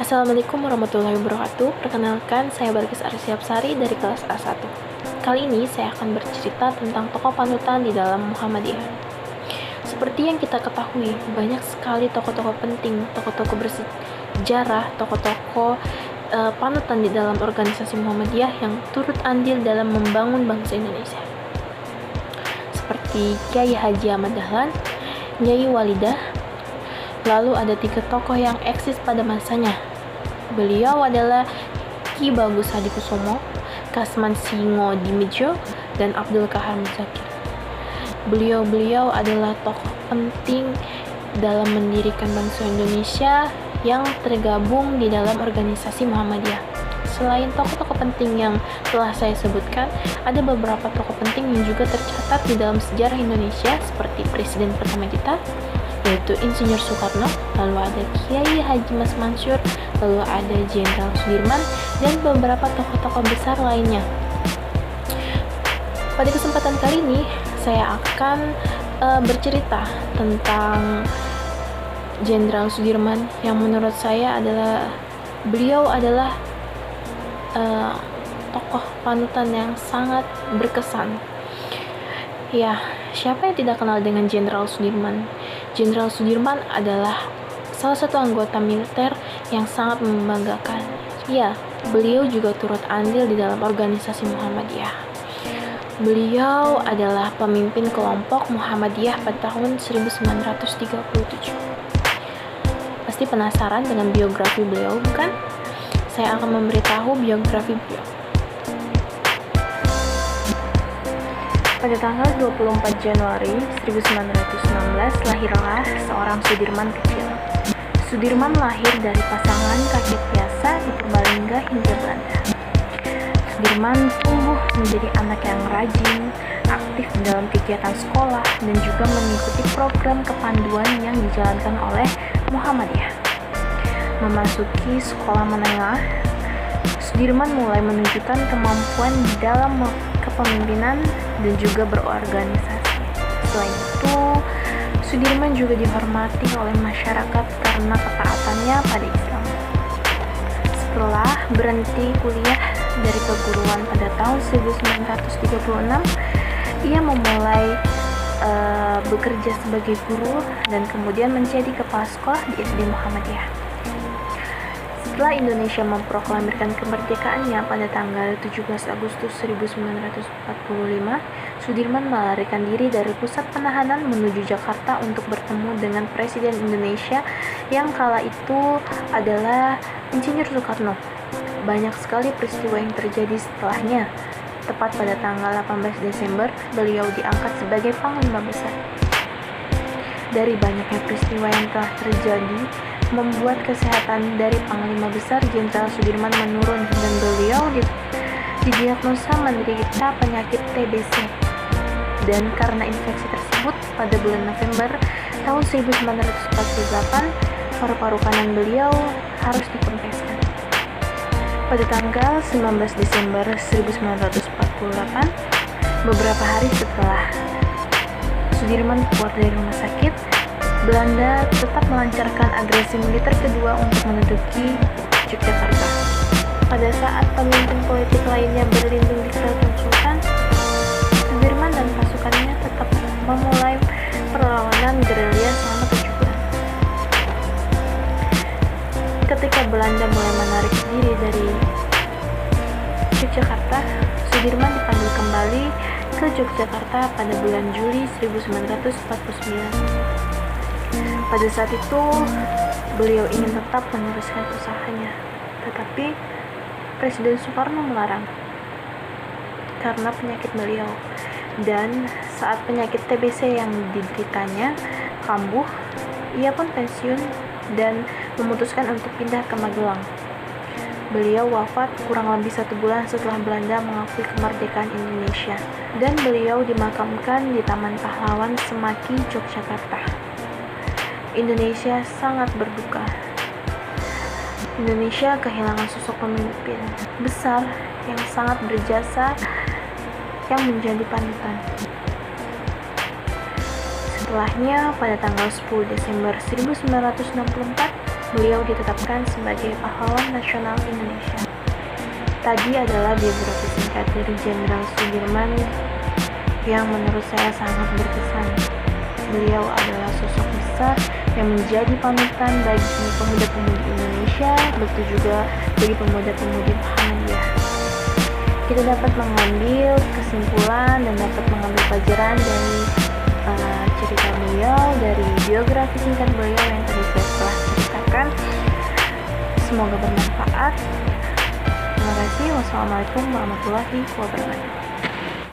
Assalamualaikum warahmatullahi wabarakatuh. Perkenalkan, saya Balkis Arsiapsari dari kelas A1. Kali ini saya akan bercerita tentang tokoh panutan di dalam Muhammadiyah. Seperti yang kita ketahui, banyak sekali tokoh-tokoh penting, tokoh-tokoh bersejarah, tokoh-tokoh panutan di dalam organisasi Muhammadiyah yang turut andil dalam membangun bangsa Indonesia. Seperti Kiai Haji Ahmad Dahlan, Nyai Walidah. Lalu ada 3 tokoh yang eksis pada masanya. Beliau adalah Ki Bagus Hadikusumo, Kasman Singodimedjo, dan Abdul Kahar Muzakir. Beliau adalah tokoh penting dalam mendirikan bangsa Indonesia yang tergabung di dalam organisasi Muhammadiyah. Selain tokoh-tokoh penting yang telah saya sebutkan, ada beberapa tokoh penting yang juga tercatat di dalam sejarah Indonesia seperti Presiden pertama kita, yaitu Insinyur Soekarno, lalu ada Kiai Haji Mas Mansur, lalu ada Jenderal Sudirman, dan beberapa tokoh-tokoh besar lainnya. Pada kesempatan kali ini, saya akan bercerita tentang Jenderal Sudirman yang menurut saya beliau adalah tokoh panutan yang sangat berkesan. Ya, siapa yang tidak kenal dengan Jenderal Sudirman? Jenderal Sudirman adalah salah satu anggota militer yang sangat membanggakan. Ya, beliau juga turut andil di dalam organisasi Muhammadiyah. Beliau adalah pemimpin kelompok Muhammadiyah pada tahun 1937. Pasti penasaran dengan biografi beliau, bukan? Saya akan memberitahu biografi beliau. Pada tanggal 24 Januari 1916 lahirlah seorang Sudirman kecil. Sudirman lahir dari pasangan kakek biasa di Purbalingga, Hindia Belanda. Sudirman tumbuh menjadi anak yang rajin, aktif dalam kegiatan sekolah, dan juga mengikuti program kepanduan yang dijalankan oleh Muhammadiyah. Memasuki sekolah menengah, Sudirman mulai menunjukkan kemampuan di dalam kepemimpinan dan juga berorganisasi. Selain itu, Sudirman juga dihormati oleh masyarakat karena ketaatannya pada Islam. Setelah berhenti kuliah dari keguruan pada tahun 1936, ia memulai bekerja sebagai guru dan kemudian menjadi kepala sekolah di SD Muhammadiyah. Setelah Indonesia memproklamirkan kemerdekaannya pada tanggal 17 Agustus 1945, Sudirman melarikan diri dari pusat penahanan menuju Jakarta untuk bertemu dengan Presiden Indonesia yang kala itu adalah Insinyur Soekarno. Banyak sekali peristiwa yang terjadi setelahnya. Tepat pada tanggal 18 Desember, beliau diangkat sebagai Panglima Besar. Dari banyaknya peristiwa yang telah terjadi, membuat kesehatan dari Panglima Besar Jenderal Sudirman menurun dan beliau didiagnosa menderita penyakit TBC. Dan karena infeksi tersebut, pada bulan November tahun 1948, paru-paru kanan beliau harus dikempeskan. Pada tanggal 19 Desember 1948, beberapa hari setelah Sudirman keluar dari rumah sakit, Belanda tetap melancarkan agresi militer kedua untuk menduduki Yogyakarta. Pada saat pemimpin politik lainnya berlindung di Keraton Sultan, Sudirman dan pasukannya tetap memulai perlawanan gerilya selama 7 bulan. Ketika Belanda mulai menarik diri dari Yogyakarta, Sudirman dipanggil kembali ke Yogyakarta pada bulan Juli 1949. Pada saat itu, beliau ingin tetap meneruskan usahanya, tetapi Presiden Soekarno melarang karena penyakit beliau. Dan saat penyakit TBC yang dideritanya kambuh, ia pun pensiun dan memutuskan untuk pindah ke Magelang. Beliau wafat kurang lebih 1 bulan setelah Belanda mengakui kemerdekaan Indonesia, dan beliau dimakamkan di Taman Pahlawan Semaki, Yogyakarta. Indonesia sangat berduka. Indonesia kehilangan sosok pemimpin besar yang sangat berjasa yang menjadi panutan. Setelahnya, pada tanggal 10 Desember 1964, beliau ditetapkan sebagai pahlawan nasional Indonesia. Tadi adalah biografi singkat dari Jenderal Sudirman yang menurut saya sangat berkesan. Beliau adalah sosok besar yang menjadi panutan bagi pemuda-pemudi Indonesia, begitu juga bagi pemuda-pemudi Muhammadiyah. Kita dapat mengambil kesimpulan dan dapat mengambil pelajaran dari cerita beliau, dari biografi singkat beliau yang tadi saya telah ceritakan. Semoga bermanfaat. Terima kasih. Wassalamualaikum warahmatullahi wabarakatuh.